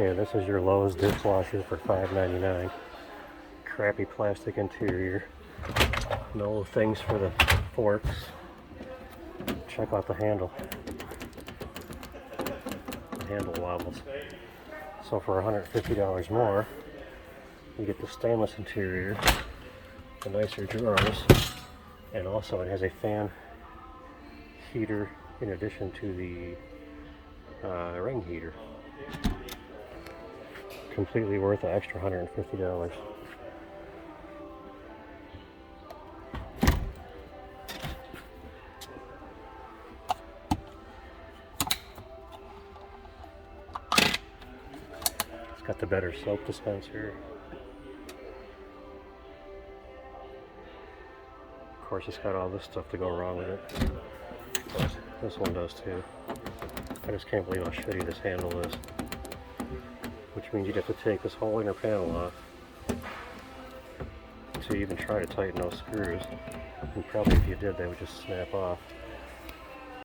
Okay, this is your Lowe's dishwasher for $5.99. Crappy plastic interior. No things for the forks. Check out the handle. The handle wobbles. So for $150 more, you get the stainless interior, the nicer drawers, and also it has a fan heater in addition to the ring heater. Completely worth the extra $150. It's got the better soap dispenser. Of course, it's got all this stuff to go wrong with it. But this one does too. I just can't believe how shitty this handle is. Which means you'd have to take this whole inner panel off to even try to tighten those screws. And probably if you did, they would just snap off.